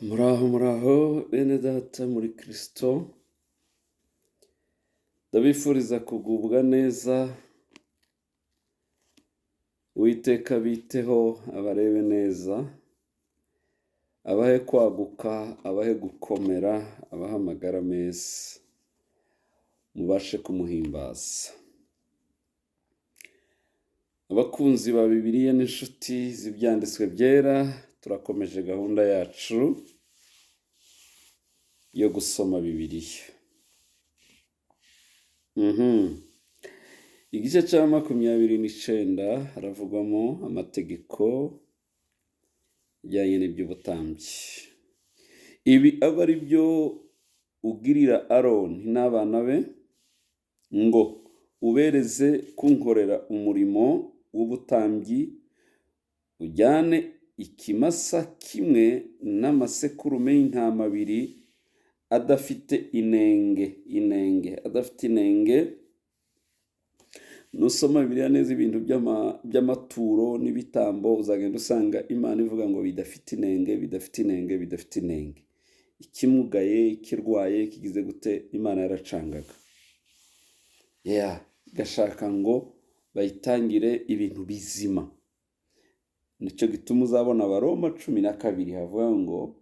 Muraho bene data muri Kristo, ndabifuriza kugubwa neza. Uwiteka biteho abarebe neza, abahe kwaguka, abahe gukomera, abahe amagara meza, mubashe kumuhimbaza. Abakunzi ba Bibiliya n'inshuti z'ibyanditswe byera, turakomeje gahunda yacu yo gusoma Bibiliya. Igice cya 29 haravugwamo amategeko ajyanye n'iby'ubutambyi. Ibi aba ari byo ugirira Aroni n'abana be, ngo ubereze kunkorera umurimo w'ubutambyi, ujyane ikimasa kimwe n'amasekurume y'intama abiri adafite inenge. Adafite inenge. Nusoma Bibiliya neza ibintu by'amaturo n'ibitambo, uzagenda usanga Imana ivuga ngo bidafite inenge. Ikimugaye, ikirwaye, kigize gute, Imana yaracangaga. Gashaka ngo bayitangire ibintu bizima. Nicyo gituma uzabona Abaroma 12 havuga ngo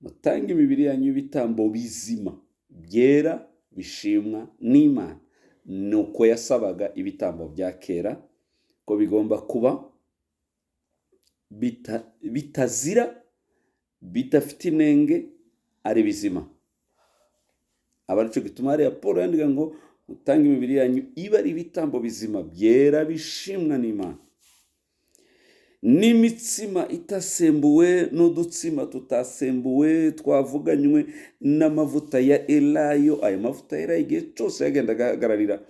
mutange imibiri yanyu ibitambo bizima, byera, bishimwa n'Imana. Nuko yasabaga ibitambo bya kera ko bigomba kuba bitazira, bidafite inenge, ari bizima. Aba aricyo gituma hariya Paul yandika ngo mutange imibiri yanyu iba ari ibitambo bizima, byera, bishimwa n'Imana. N'imitsima itasembuwe n'udutsima tutasembuwe, twavuganywe n'amavuta ya elayo. Ayo mavuta ya elayo igihe cyose yagendaga ahagararira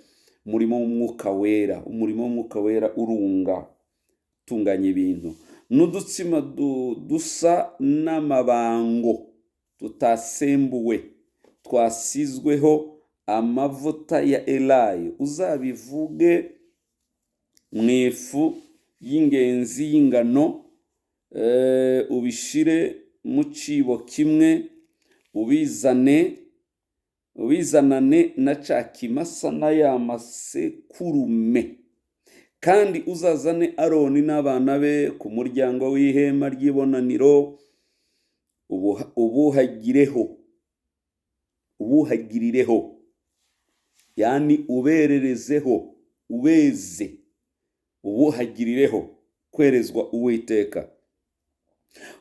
umurimo w'umwuka wera. Umurimo w'umwuka wera urunga, utunganya ibintu. N'udutsima dusa n'amabango tutasembuwe, twasizweho amavuta ya elayo. Uzabivuge mu ifu y'ingenzi y'ingano, ubishire mu cibo kimwe, ubizanane na ca kimasa na ya masekurume. Kandi uzazane Aroni n'abana be ku muryango w'ihema ry'ibonaniro, ubuhagirireho, yani ubererezeho, ubuhagirireho, kwerezwa Uwiteka.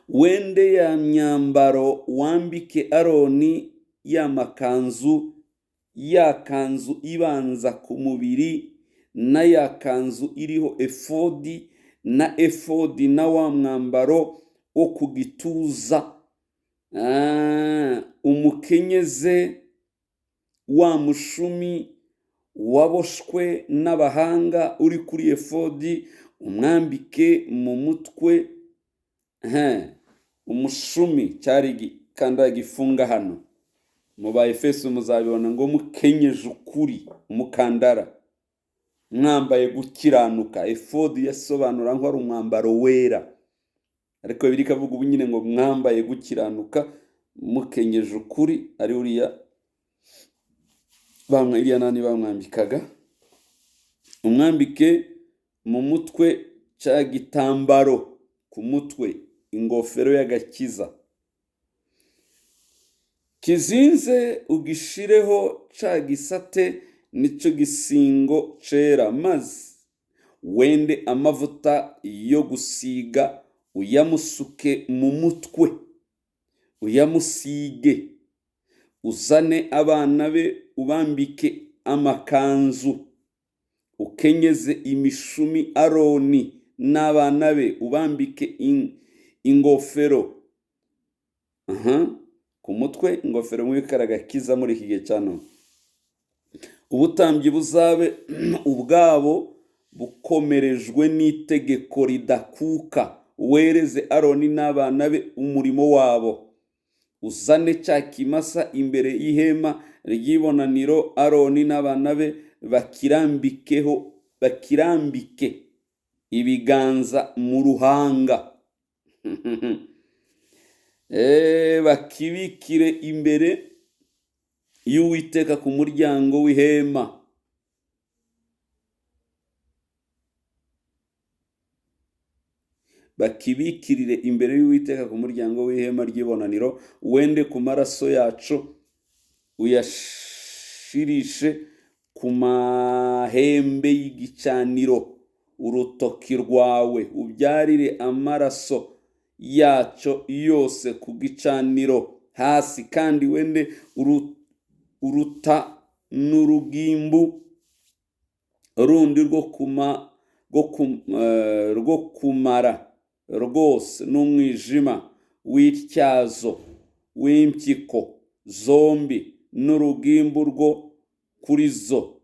Wende ya myambaro wambike Aroni ya makanzu, ya kanzu ibanza ku mubiri, na ya kanzu iriho efodi, na efodi na wa mwambaro wo ku gituza. Umukenyeze wa mushumi waboshwe n'abahanga uri kuri efodi, umwambike mu mutwe. Umushumi cyari kandi gifunga hano mu ba Efeso, muzabibona ngo mukenyeje ukuri, umukandara, mwambaye gukiranuka. Efodi yasobanura ngo ari umwambaro wera, ariko Bibiliya ikavuga ubu nyine ngo mwambaye gukiranuka, mukenyeje ukuri. Ari uriya bamwambikaga. Umwambike mu mutwe cya gitambaro ku mutwe, ingofero y'agakiza. Kizinze ugishireho ca gisate nicyo gisingo cera, maze wende amavuta yo gusiga uyamusuke mu mutwe, uyamusige. Uzane abana be ubambike amakanzu, ukenyeze imishumi Aroni n'abana be ubambike ingofero. Ku mutwe ingofero mw'ikaragakiza muri iki gihe cya none. Ubutambyi buzabe ubwabo bukomerejwe n'itegeko ridakuka. Wereze Aroni n'abana be umurimo wabo. Uzane cya kimasa imbere y'ihema ry'ibonaniro, Aroni n'abana be bakirambike ibiganza mu ruhanga. bakibikire imbere y'Uwiteka ku muryango w'ihema. Bakibikirire imbere y'Uwiteka ku muryango w'ihema ry'ibonaniro, wende ku maraso yacu uyashirishe ku mahembe y'igicaniro. Urutoki rwawe ubyarire amaraso yacyo yose ku gicaniro hasi, kandi wende uruta n'urugimbu rundi rwo kumara rwose n'umwijima w'ityazo w'impyiko zombi n'urugimbu rwo kuri zo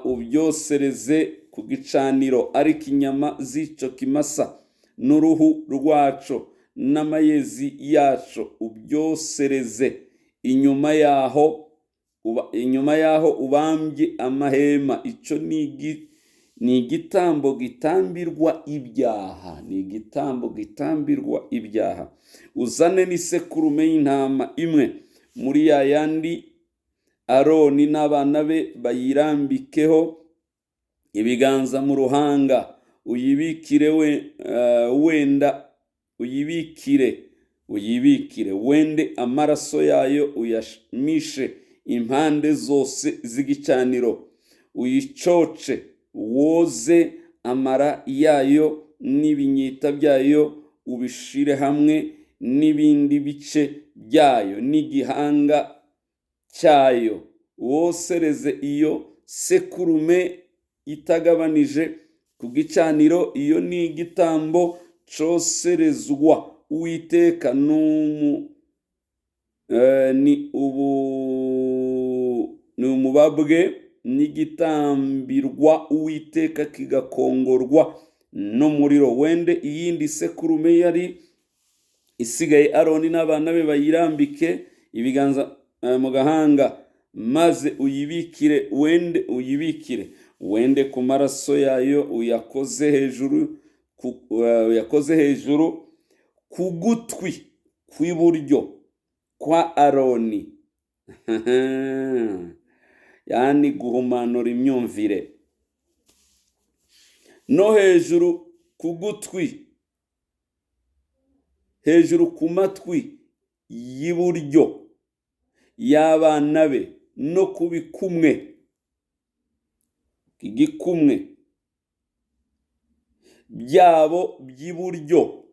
ubyosereze ku gicaniro, ariko inyama z'icyo kimasa n'uruhu rwaco n'amayezi yaco ubyosereze inyuma yaho ubambye amahema. Icyo ni igitambo gitambirwa ibyaha, uzane n'isekurume y'intama imwe muri yandi Aroni n'abana be bayirambikeho ibiganza mu ruhanga. Uyibikire wende amaraso yayo uyamishe impande zose z'igicaniro. Uyicoce woze amara yayo n'ibinyita byayo, ubishire hamwe n'ibindi bice byayo n'igihanga cyayo. Wosereze iyo sekurume itagabanije ku gicaniro. Iyo ni igitambo coserezwa Uwiteka, ni umubabwe n'igitambirwa Uwiteka kigakongorwa n'umuriro. Wende iyindi sekurume yari isigaye Aroni n'abana be bayirambike ibiganza mu gahanga, maze uyibikire wende ku maraso yayo uyakoze hejuru ku gutwi kw'iburyo kwa Aroni. Yani guhumanura imyumvire. No hejuru ku gutwi, hejuru ku matwi y'iburyo y'abana be, no ku igikumwe byabo by'iburyo,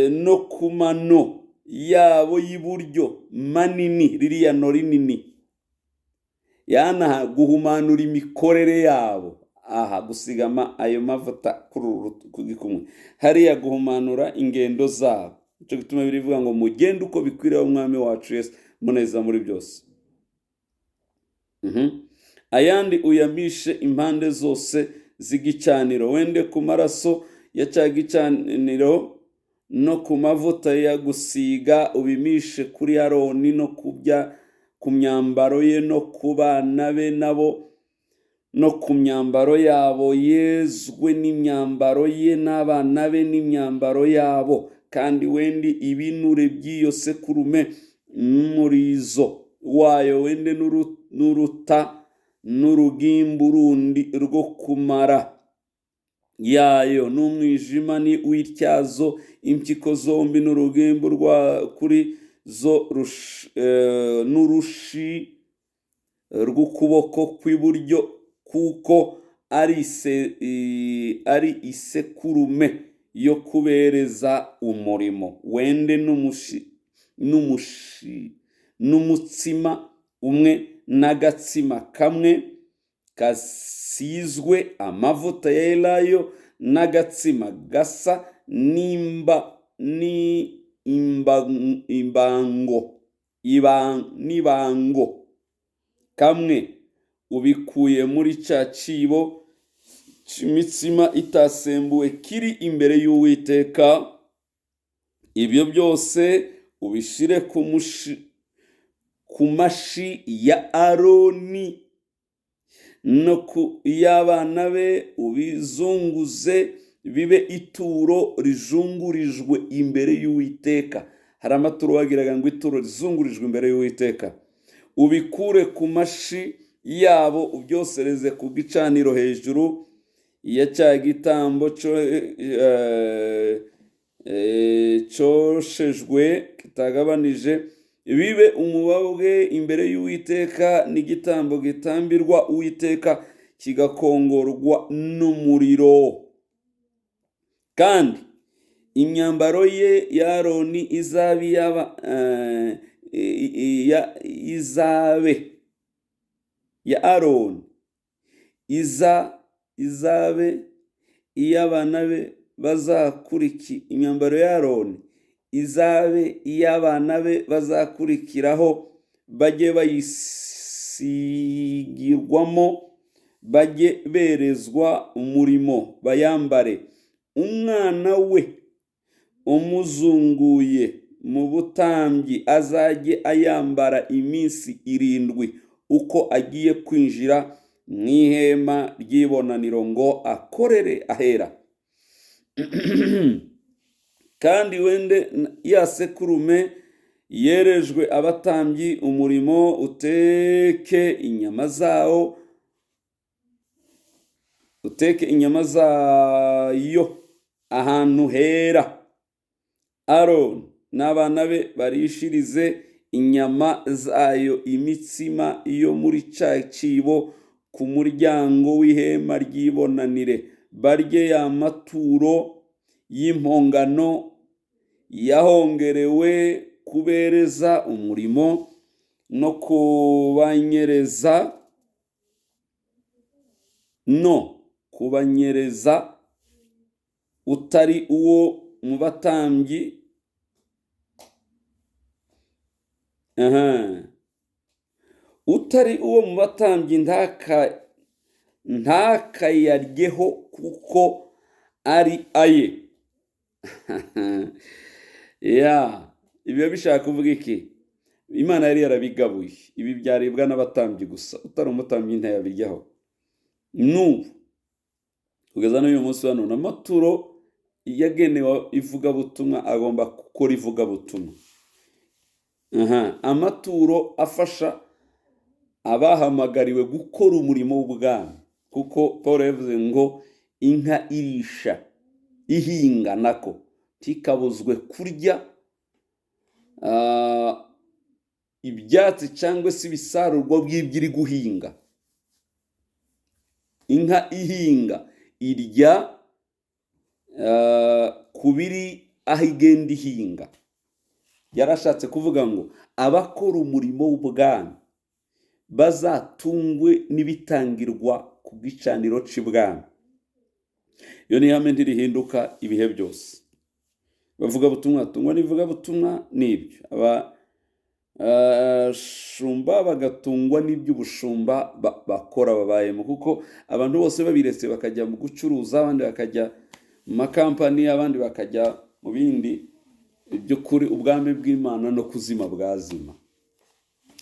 no ku mano yabo y'iburyo manini, ririya no rinini. Yana guhumanura imikorere yabo, gusigama ayo mavuta ku gikumwe, hariya guhumanura ingendo zabo. Icyo gituma birivuga ngo mugende uko bikwiriye umwami wacu Yesu, muneza muri byose. Ayandi uyamishe impande zose z'igicaniro. Wende ku maraso ya cya gicaniro no ku mavuta ya gusiga ubimishe kuri Aroni no ku myambaro ye no ku bana be nabo no ku myambaro yabo, yezwe n'imyambaro ye n'abana be n'imyambaro yabo. Kandi wende ibinure by'iyo sekurume n'umurizo wayo, wende n'uruta n'urugimbu rundi rwo kumara yayo n'umwijima ni w'ityazo, impyiko zombi n'urugimbu rwa kuri zo n'urushi rw'ukuboko kw'iburyo, kuko ari isekurume yo kubereza umurimo. Wende n'umutsima umwe n'agatsima kamwe kasizwe amavuta ya elayo, n'agatsima gasa n'ibango kamwe, ubikuye muri cya cibo c'imitsima itasembuwe kiri imbere y'Uwiteka. Ibyo byose ubishire ku mashi ya Aroni no ku y'abana be, ubizunguze bibe ituro rizungurijwe imbere y'Uwiteka. Hari amaturo wagiraga ngo ituro rizungurijwe imbere y'Uwiteka. Ubikure ku mashi yabo ubyosereze ku gicaniro hejuru ya cya gitambo coshejwe kitagabanije, bibe umubabwe imbere y'Uwiteka n'igitambo gitambirwa Uwiteka kigakongorwa n'umuriro. Kandi imyambaro ye ya Aroni izabe ya Aroni izabe iy'abana be imyambaro ya Aroni izabe iy'abana be bazakurikiraho, bajye bayisigirwamo, bajye berezwa umurimo, bayambare. Umwana we umuzunguye mu butambyi azajye ayambara iminsi 7 uko agiye kwinjira mu ihema ry'ibonaniro ngo akorere ahera. Kandi wende ya sekurume yerejwe abatambyi umurimo, uteke inyama zayo ahantu hera. Aroni n'abana be barishirize inyama zayo imitsima yo muri ca cibo ku muryango w'ihema ry'ibonanire, barye ya maturo y'impongano yahongerewe kubereza umurimo no kubanyereza utari uwo mu batambyi, utari uwo mu batambyi ntakayaryeho kuko ari aye. Ibyo bishaka kuvuga iki? Imana yari yarabigabuye, ibi byaribwa n'abatambyi gusa, utari umutambyi ntayabiryaho. N'ubu kugeza n'uyu munsi wa none amaturo yagenewe ivugabutumwa agomba gukora ivugabutumwa. Amaturo afasha abahamagariwe gukora umurimo w'ubwami, kuko Paul yavuze ngo inka irisha ihinga nako tikabuzwe kurya ibyatsi cyangwa se ibisarurwa by'ibyo iri guhinga. Inka ihinga irya kubiri aho igenda ihinga. Yarashatse kuvuga ngo abakora umurimo w'ubwami bazatungwe n'ibitangirwa ku gicaniro c'ibwami. Iyo ni ihame ntirihinduka ibihe byose. Bavuga butumwa tungwa n'ivuga butumwa n'ibyo. Abashumba bagatungwa n'iby'ubushumba bakora babayemo, kuko abantu bose babiretse bakajya mu gucuruza, abandi bakajya mu makampani, abandi bakajya mu bindi by'ukuri ubwami bw'Imana no kuzima bwazima.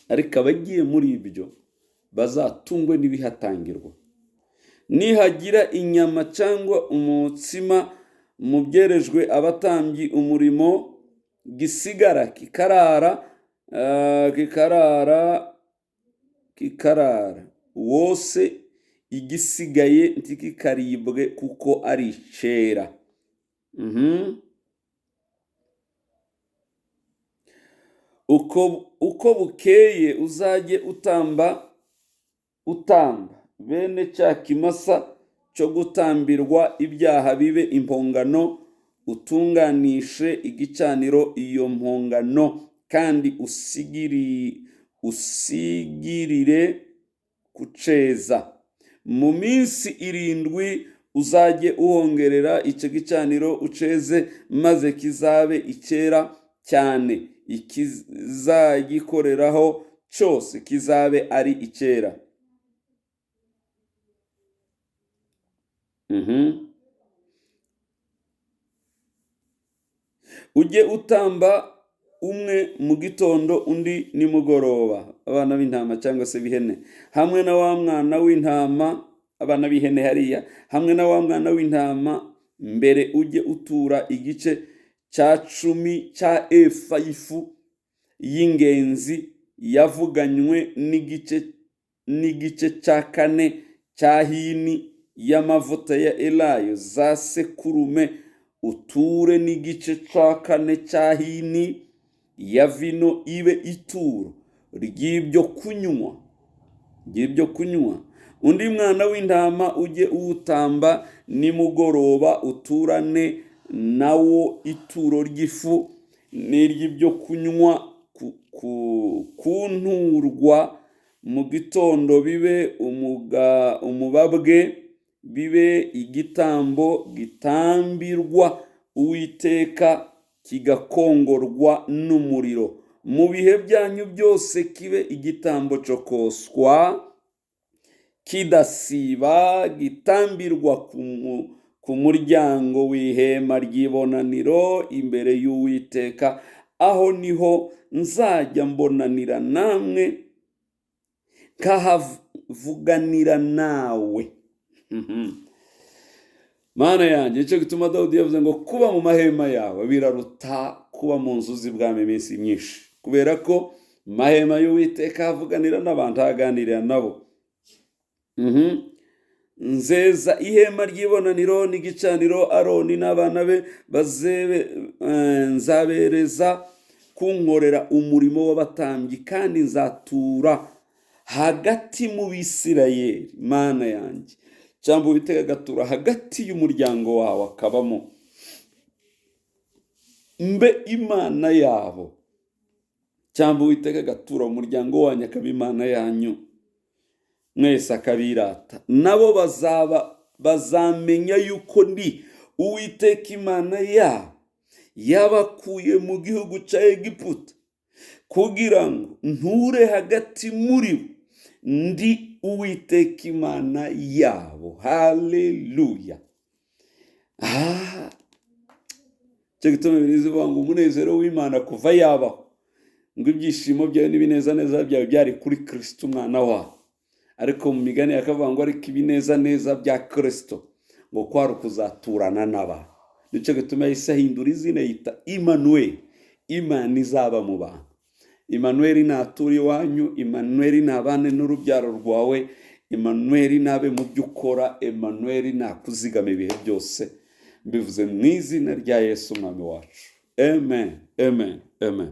Ariko abagiye muri ibyo bazatungwe n'ibihatangirwa. Nihagira inyama cyangwa umutsima mu byerejwe abatambyi umurimo gisigara kikarara wose, igisigaye ntikikaribwe kuko ari icera. Uko bukeye uzajye utamba bene cya kimasa cyo gutambirwa ibyaha bibe impongano, utunganishe igicaniro iyo mpongano, kandi usigirire kuceza. Mu minsi 7 uzajye uhongerera icyo gicaniro uceze, maze kizabe icyera cyane. Ikizagikoreraho cyose kizabe ari icyera. Ujye utamba umwe mu gitondo undi nimugoroba, abana b'intama cyangwa se bihene, hamwe na wa mwana w'intama, abana b'ihene hariya, hamwe na wa mwana w'intama mbere ujye utura igice cya 10 cya efa y'ifu y'ingenzi yavuganywe n'igice cya 4 cya hini y'amavuta ya elayo za sekurume, uture n'igice cya 4 cya hini ya vino ibe ituro ry'ibyo kunywa. Undi mwana w'intama ujye uwutamba nimugoroba, uturane nawo ituro ry'ifu n'iry'ibyo kunywa kunturwa mu gitondo, bibe umubabwe, bibe igitambo gitambirwa Uwiteka, kigakongorwa n'umuriro. Mu bihe byanyu byose kibe igitambo cyo koswa kidasiba, gitambirwa ku muryango w'ihema ry'ibonaniro imbere y'Uwiteka. Aho niho nzajya mbonanira namwe nkahavuganira nawe. Mana yanjye, nicyo gituma Dawudi yavuze ngo kuba mu mahema yawe biraruta kuba mu nzu z'ibwami iminsi myinshi, kubera ko mahema y'Uwiteka havuganira n'abantu, haganirira nabo. Nzeza ihema ry'ibonaniro n'igicaniro Aroni n'abana be nzabereza kunkorera umurimo w'abatambyi, kandi nzatura hagati mu Bisirayeli. Mana yanjye, cyangwa Uwiteka agatura hagati y'umuryango wawe, akabamo mbe Imana yabo, cyangwa Uwiteka agatura umuryango wanyu, akaba Imana yanyu, mwese akabirata. Nabo bazamenya yuko ndi Uwiteka Imana yabo, yabakuye mu gihugu cya Egiputa kugira ngo nture hagati muri bo. Ndi Uwiteka Imana yabo. Haleluya. Cyo gituma bivuga ngo umunezero w'Imana kuva yabaho, ngo ibyishimo byawe n'ibinezaneza byawe byari kuri Kristo umwana wawe. Ariko mu migani yakavuga ngo ariko ibinezaneza bya Kristo ngo kwari kuzaturana n'abantu. Nicyo gituma yahise ahindura izina, yita Immanuel, Imana izaba mu bantu. Immanuel nature iwanyu, Immanuel nabane n'urubyaro rwawe, Immanuel nabe mu byo ukora, Immanuel nakuzigama ibihe byose. Mbivuze mu izina rya Yesu umwami wacu. Amen, amen, amen.